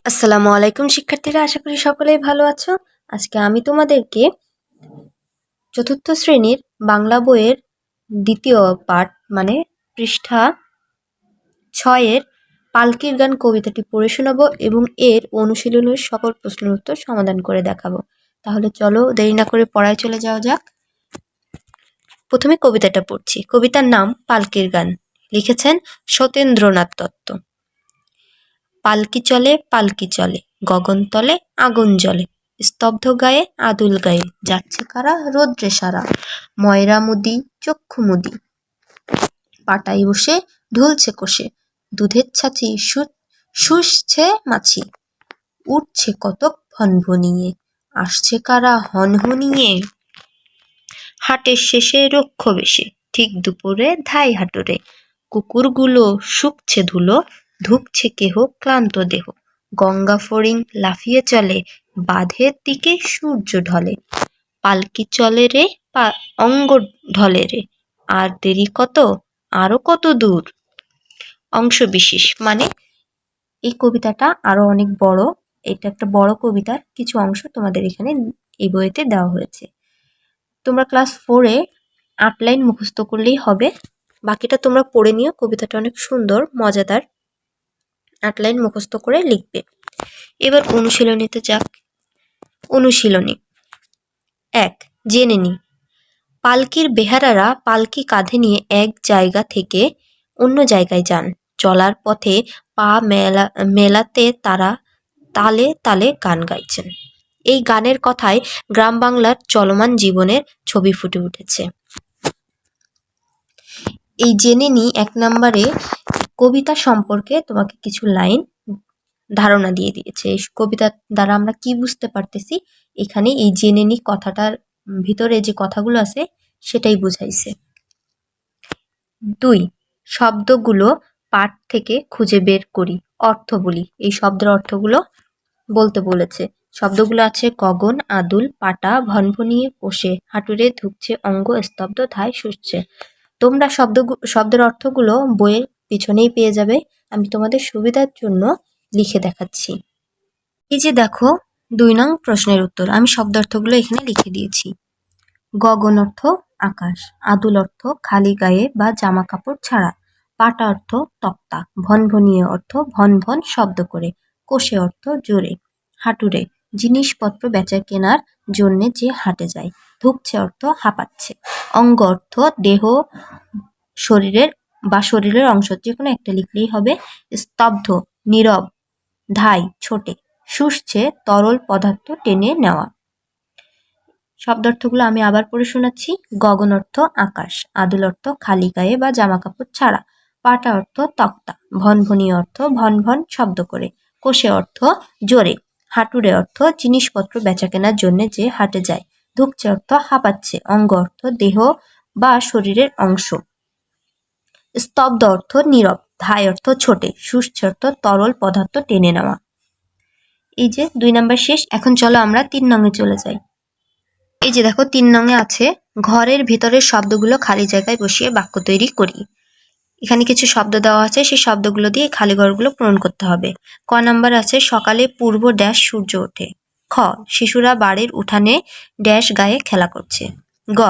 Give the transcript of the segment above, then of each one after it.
আসসালামু আলাইকুম শিক্ষার্থীরা, আশা করি সকলেই ভালো আছো। আজকে আমি তোমাদেরকে চতুর্থ শ্রেণীর বাংলা বইয়ের দ্বিতীয় পাঠ মানে পৃষ্ঠা 6-এর পালকির গান কবিতাটি পড়ে শোনাবো এবং এর অনুশীলনের সকল প্রশ্নের উত্তর সমাধান করে দেখাবো। তাহলে চলো দেরি না করে পড়ায় চলে যাওয়া যাক। প্রথমে কবিতাটা পড়ছি। কবিতার নাম পালকির গান, লিখেছেন সত্যেন্দ্রনাথ দত্ত। পালকি চলে গগনতলে আগুন জ্বলে, স্তব্ধ গায়ে আদুল গায়ে, যাচ্ছে কারা রৌদ্রে সারা, ময়রা মুদি চক্ষু মুদি, পাটায় বসে ঢুলছে কষে, দুধের ছাঁচি শুষছে মাছি, উঠছে কতক ভনভনিয়ে, আসছে কারা হনহনিয়ে, হাটের শেষে রক্ষ বেশে, ঠিক দুপুরে ধাই হাটুরে, কুকুরগুলো শুকছে ধুলো, ধুকছে কেহ ক্লান্ত দেহ, গঙ্গা ফড়িং লাফিয়ে চলে, বাঁধের দিকে সূর্য ঢলে, পালকি চলে রে অঙ্গ ঢলে রে, আর দেরি কত, আরো কত দূর। অংশ বিশেষ মানে এই কবিতাটা আরো অনেক বড়। এটা একটা বড় কবিতার কিছু অংশ তোমাদের এখানে এই বইতে দেওয়া হয়েছে। তোমরা ক্লাস 4-এ 8 লাইন মুখস্থ করলেই হবে, বাকিটা তোমরা পড়ে নিও। কবিতাটা অনেক সুন্দর, মজাদার। 8 লাইন মুখস্থ করে লিখবে। এবার অনুশীলনীতে যাক। অনুশীলনী 1, জেনে নি। পালকির বেহারারা পালকি কাঁধে নিয়ে এক জায়গা থেকে অন্য জায়গায় যান। চলার পথে পা মেলাতে তারা তালে তালে গান গাইছেন। এই গানের কথায় গ্রাম বাংলার চলমান জীবনের ছবি ফুটে উঠেছে। এই জেনে নি 1 নম্বরে কবিতা সম্পর্কে তোমাকে কিছু লাইন ধারণা দিয়ে দিয়েছে। এই কবিতার দ্বারা আমরা কি বুঝতে পারতেছি, এখানে এই জেনে নি কথাটার ভিতরে যে কথাগুলো আছে সেটাই বুঝাইছে। 2, শব্দগুলো পাঠ থেকে খুঁজে বের করি, অর্থ বলি। এই শব্দের অর্থগুলো বলতে বলেছে। শব্দগুলো আছে গগন, আদুল, পাটা, ভনভনিয়ে, কষে, হাঁটুরে, ধুকছে, অঙ্গ, স্তব্ধ, ধায়, শুষছে। তোমরা শব্দের অর্থগুলো বইয়ের পিছনেই পেয়ে যাবে। আমি তোমাদের সুবিধার জন্য লিখে দেখাচ্ছি। এই যে দেখো 2 নং প্রশ্নের উত্তর, আমি শব্দার্থগুলো এখানে লিখে দিয়েছি। গগন অর্থ আকাশ, আদুল অর্থ খালি গায়ে বা জামা কাপড় ছাড়া, পাটা অর্থ তক্তা, ভনভনিয়ে অর্থ ভন ভন শব্দ করে, কষে অর্থ জোরে, হাঁটুরে জিনিসপত্র বেচা কেনার জন্যে যে হাটে যায়, ধুকছে অর্থ হাঁপাচ্ছে, অঙ্গ অর্থ দেহ শরীরের অংশ, যে কোনো একটা লিখলেই হবে, স্তব্ধ নীরব, ধাই ছোটে, শুষছে তরল পদার্থ টেনে নেওয়া। শব্দার্থগুলো আমি আবার পড়ে শোনাচ্ছি। গগন অর্থ আকাশ, আদুল অর্থ খালি গায়ে বা জামা কাপড় ছাড়া, পাটা অর্থ তক্তা, ভনভনি অর্থ ভন ভন শব্দ করে, কষে অর্থ জোরে, হাঁটুরে অর্থ জিনিসপত্র বেচা কেনার জন্য যে হাটে যায়, ধুকছে অর্থ হাঁপাচ্ছে, অঙ্গ অর্থ দেহ বা শরীরের অংশ, স্তব্ধ অর্থ নীরব, ধাই অর্থ ছোটে, শুষছে অর্থ তরল পদার্থ টেনে নেওয়া। এই যে 2 নাম্বার শেষ। এখন চলো আমরা 3 নঙে চলে যাই। এই যে দেখো 3 নঙে আছে, ঘরের ভিতরের শব্দগুলো খালি জায়গায় বসিয়ে বাক্য তৈরি করি। এখানে কিছু শব্দ দেওয়া আছে, সেই শব্দগুলো দিয়ে খালি ঘরগুলো পূরণ করতে হবে। ক নাম্বার আছে, সকালে পূর্ব ড্যাশ সূর্য ওঠে। খ, শিশুরা বাড়ির উঠানে ড্যাশ গায়ে খেলা করছে। গ,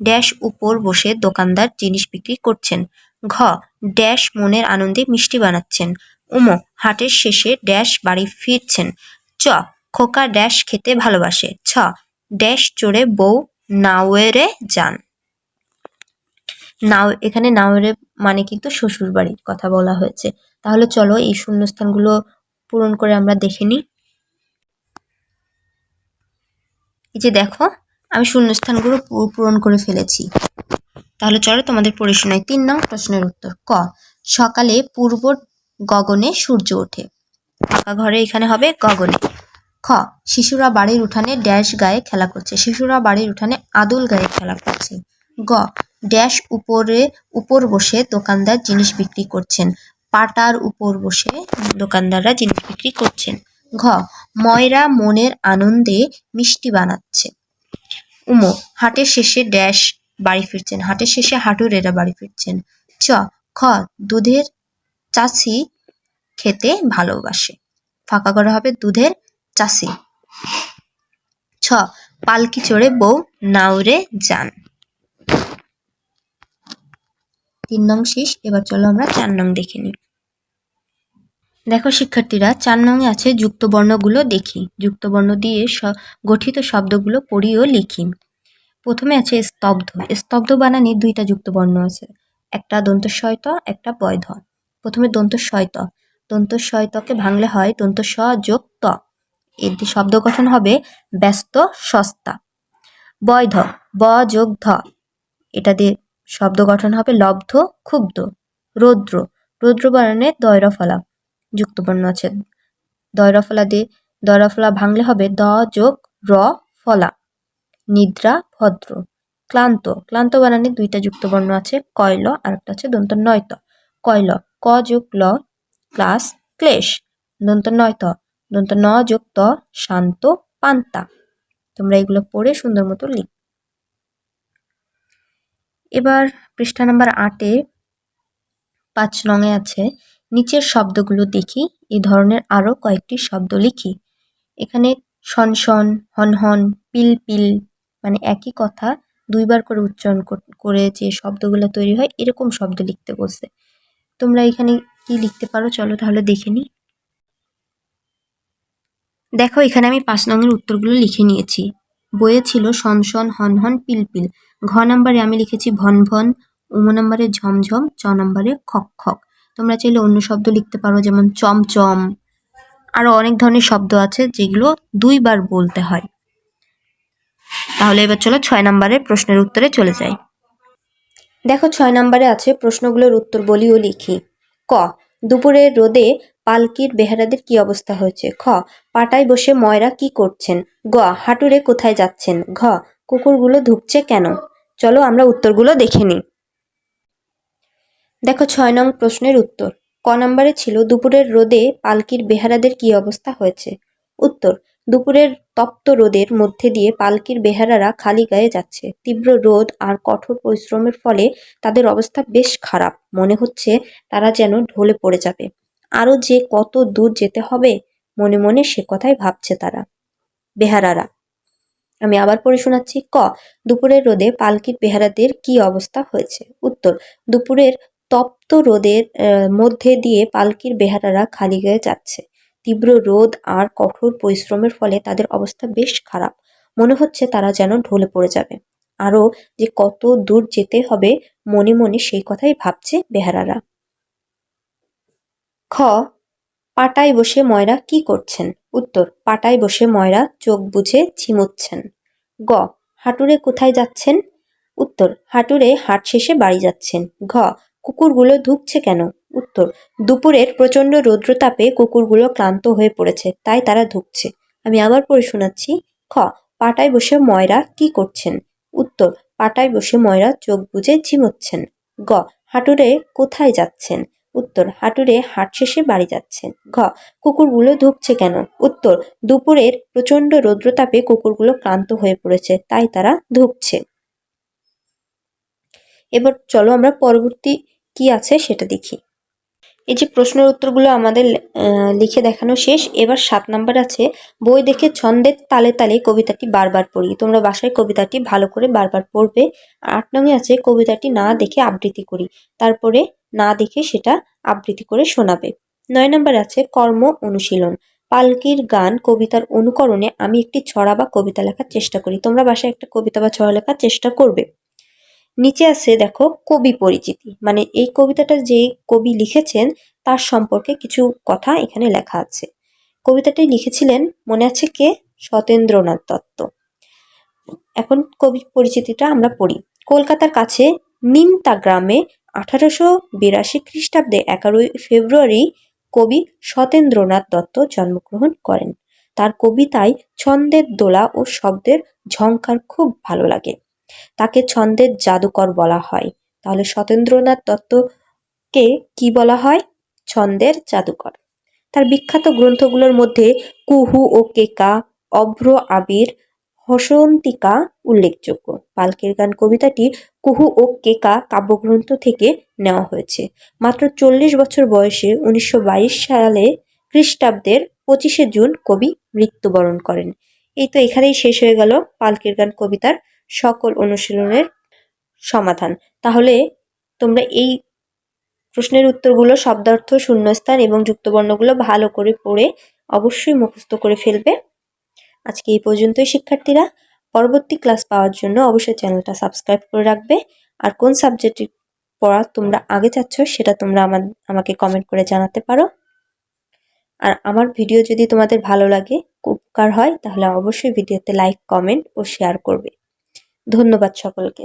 ড্যাশ উপর বসে দোকানদার জিনিস বিক্রি করছেন। ঘ, ড্যাশ মনের আনন্দে মিষ্টি বানাচ্ছেন। হাটের শেষে ড্যাশ বাড়ি ফিরছেন। চ, খোকা ড্যাশ খেতে ভালোবাসে। ছ, ড্যাশ চড়ে বউ নাওয়েরে যান। এখানে নাওয়েরে মানে কিন্তু শ্বশুর বাড়ির কথা বলা হয়েছে। তাহলে চলো এই শূন্যস্থানগুলো পূরণ করে আমরা দেখে নিই। এই যে দেখো আমি শূন্যস্থানগুলো পূরণ করে ফেলেছি। তাহলে চলো তোমাদের পড়ে শোনাই। 3 নং প্রশ্নের উত্তর। ক, সকালে পূর্ব গগনে সূর্য ওঠে। ফাঁকা ঘরে এখানে হবে গগনে। খ, শিশুরা বাড়ির উঠানে ড্যাশ গায়ে খেলা করছে। শিশুরা বাড়ির উঠানে আদুল গায়ে খেলা করছে। গ, ড্যাশ উপর বসে দোকানদার জিনিস বিক্রি করছেন। পাটার উপর বসে দোকানদাররা জিনিস বিক্রি করছেন। ঘ, ময়রা মনের আনন্দে মিষ্টি বানাচ্ছে। হাটের শেষে ড্যাশ বাড়ি ফিরছেন। হাটের শেষে হাঁটুরেরা বাড়ি ফিরছেন। চ, খ, দুধের চাচি খেতে ভালোবাসে। ফাঁকা করা হবে দুধের চাষি। 6 পালকি চড়ে বউ নাউরে যান। 3 নং শেষ। এবার চলো আমরা 4 নং দেখে নিই। দেখো শিক্ষার্থীরা, 4 নংয়ে আছে যুক্ত বর্ণগুলো দেখি। যুক্ত বর্ণ দিয়ে গঠিত শব্দগুলো পড়ি ও লিখি। প্রথমে আছে স্তব্ধ। স্তব্ধ বানানে 2টা যুক্ত বর্ণ আছে, একটা দন্তস্বয়ত, একটা বয়ধ। প্রথমে দন্তস্বয়ত। দন্তস্বয়তকে ভাঙলে হয় দন্ত স যোগ ত। এর দিয়ে শব্দ গঠন হবে ব্যস্ত সস্তা। বয়ধ, ব যোগ ধ। এটা দিয়ে শব্দ গঠন হবে লব্ধ ক্ষুব্ধ। রৌদ্র। রৌদ্র বানানে দয়রফলা যুক্ত বর্ণ আছে। দয়রফলা দিয়ে দয়রফলা ভাঙলে হবে দ যোগ র ফলা। নিদ্রা ভদ্র। ক্লান্ত। ক্লান্ত বানানে 2টা যুক্ত বর্ণ আছে, কয়ল আর একটা আছে দন্ত নয়ত। কয়ল, ক যোগ ল প্লাস ক্লেশ। দন্ত নয়ত, দন্ত ন যোগ ত শান্ত পান্তা। তোমরা এগুলো পড়ে সুন্দর মতো লিখ। এবার পৃষ্ঠা নাম্বার 8-এ 5 নংয়ে আছে নিচের শব্দগুলো দেখি, এই ধরনের আরো কয়েকটি শব্দ লিখি। এখানে শনশন, হনহন, পিল পিল মানে একই কথা 2বার করে উচ্চারণ করে যে শব্দগুলো তৈরি হয় এরকম শব্দ লিখতে বলছে। তোমরা এখানে কি লিখতে পারো চলো তাহলে দেখে নিই। দেখো এখানে আমি 5 নংয়ের উত্তরগুলো লিখে নিয়েছি। বইয়ে ছিল শনশন, হনহন, পিলপিল। ঘ নাম্বারে আমি লিখেছি ভন ভন, উম নাম্বারে ঝমঝম, চ নাম্বারে খক খক। তোমরা চাইলে অন্য শব্দ লিখতে পারো, যেমন চমচম। আরো অনেক ধরনের শব্দ আছে যেগুলো 2বার বলতে হয়। তাহলে এবার চলো 6 নাম্বারের প্রশ্নের উত্তরে চলে যাই। দেখো 6 নাম্বারে আছে প্রশ্নগুলোর উত্তর বলি ও লিখি। ক দুপুরের রোদে পালকির বেহারাদের কি অবস্থা হয়েছে। খ পাটায় বসে ময়রা কি করছেন। গ হাঁটুরে কোথায় যাচ্ছেন। ঘ কুকুরগুলো ধুঁকছে কেন। চলো আমরা উত্তরগুলো দেখে নিই। দেখো 6 নং প্রশ্নের উত্তর। ক নাম্বারে ছিল দুপুরের রোদে পালকির বেহারাদের কি অবস্থা হয়েছে। উত্তর দুপুরের তপ্ত রোদের মধ্যে দিয়ে পালকির বেহারারা খালি গায়ে যাচ্ছে। তীব্র রোদ আর কঠোর পরিশ্রমের ফলে তাদের অবস্থা বেশ খারাপ। মনে হচ্ছে তারা যেন ঢলে পড়ে যাবে। আরও যে কত দূর যেতে হবে মনে মনে সে কথাই ভাবছে তারা, বেহারারা। আমি আবার পড়ে শোনাচ্ছি। ক দুপুরের রোদে পালকির বেহারাদের কি অবস্থা হয়েছে। উত্তর দুপুরের তপ্ত রোদের মধ্যে দিয়ে পালকির বেহারারা খালি গায়ে যাচ্ছে। তীব্র রোদ আর কঠোর পরিশ্রমের ফলে তাদের অবস্থা বেশ খারাপ। মনে হচ্ছে তারা যেন ঢলে পড়ে যাবে। আরও যে কত দূর যেতে হবে মনে মনে সেই কথাই ভাবছে বেহারারা। খ পাটায় বসে ময়রা কি করছেন। উত্তর পাটায় বসে ময়রা চোখ বুজে ঝিমুচ্ছেন। গ হাঁটুরে কোথায় যাচ্ছেন। উত্তর হাঁটুরে হাট শেষে বাড়ি যাচ্ছেন। ঘ কুকুরগুলো ধুঁকছে কেন। উত্তর দুপুরের প্রচণ্ড রৌদ্রতাপে কুকুরগুলো ক্লান্ত হয়ে পড়েছে, তাই তারা ধুঁকছে। আমি আবার পড়ে শোনাচ্ছি। খ পাটায় বসে ময়রা কি করছেন। উত্তর পাটায় বসে ময়রা চোখ বুজে ঝিমুচ্ছেন। গ হাঁটুরে কোথায় যাচ্ছেন। উত্তর হাঁটুরে হাট শেষে বাড়ি যাচ্ছেন। ঘ কুকুরগুলো ধুঁকছে কেন। উত্তর দুপুরের প্রচণ্ড রৌদ্রতাপে কুকুরগুলো ক্লান্ত হয়ে পড়েছে, তাই তারা ধুঁকছে। এবার চলো আমরা পরবর্তী কি আছে সেটা দেখি। এই যে প্রশ্নের উত্তরগুলো আমাদের লিখে দেখানো শেষ। এবার 7 নাম্বার আছে বই দেখে ছন্দের তালে তালে কবিতাটি বারবার পড়ি। তোমরা বাসায় কবিতাটি ভালো করে বারবার পড়বে। 8 নংয়ে আছে কবিতাটি না দেখে আবৃত্তি করি, তারপরে না দেখে সেটা আবৃত্তি করে শোনাবে। 9 নাম্বার আছে কর্ম অনুশীলন। পালকির গান কবিতার অনুকরণে আমি একটি ছড়া বা কবিতা লেখার চেষ্টা করি। তোমরা বাসায় একটা কবিতা বা ছড়া লেখার চেষ্টা করবে। নিচে আছে দেখো কবি পরিচিতি, মানে এই কবিতাটা যে কবি লিখেছেন তার সম্পর্কে কিছু কথা এখানে লেখা আছে। কবিতাটি লিখেছিলেন মনে আছে কে? সতেন্দ্রনাথ দত্ত। এখন কবি পরিচিতিটা আমরা পড়ি। কলকাতার কাছে নিমতা গ্রামে 1882 খ্রিস্টাব্দে 11 ফেব্রুয়ারি কবি সতেন্দ্রনাথ দত্ত জন্মগ্রহণ করেন। তার কবিতায় ছন্দের দোলা ও শব্দের ঝংকার খুব ভালো লাগে। তাকে ছন্দের জাদুকর বলা হয়। তাহলে সতেন্দ্রনাথ দত্তকে কি বলা হয়? ছন্দের জাদুকর। তার বিখ্যাত গ্রন্থগুলোর মধ্যে কুহু ও কেকা, অভ্র আবির, হসন্তিকা উল্লেখযোগ্য। পালকির গান কবিতাটি কুহু ও কেকা কাব্যগ্রন্থ থেকে নেওয়া হয়েছে। মাত্র 40 বছর বয়সে 1922 সালে খ্রিস্টাব্দের 25শে জুন কবি মৃত্যুবরণ করেন। এই তো এখানেই শেষ হয়ে গেল পালকির গান কবিতার সকল অনুশীলনের সমাধান। তাহলে তোমরা এই প্রশ্নের উত্তরগুলো, শব্দার্থ, শূন্যস্থান এবং যুক্তবর্ণগুলো ভালো করে পড়ে অবশ্যই মুখস্থ করে ফেলবে। আজকে এই পর্যন্তই শিক্ষার্থীরা। পরবর্তী ক্লাস পাওয়ার জন্য অবশ্যই চ্যানেলটা সাবস্ক্রাইব করে রাখবে। আর কোন সাবজেক্টে পড়া তোমরা আগে চাচ্ছ সেটা তোমরা আমাকে কমেন্ট করে জানাতে পারো। আর আমার ভিডিও যদি তোমাদের ভালো লাগে, উপকার হয়, তাহলে অবশ্যই ভিডিওতে লাইক, কমেন্ট ও শেয়ার করবে। ধন্যবাদ সকলকে।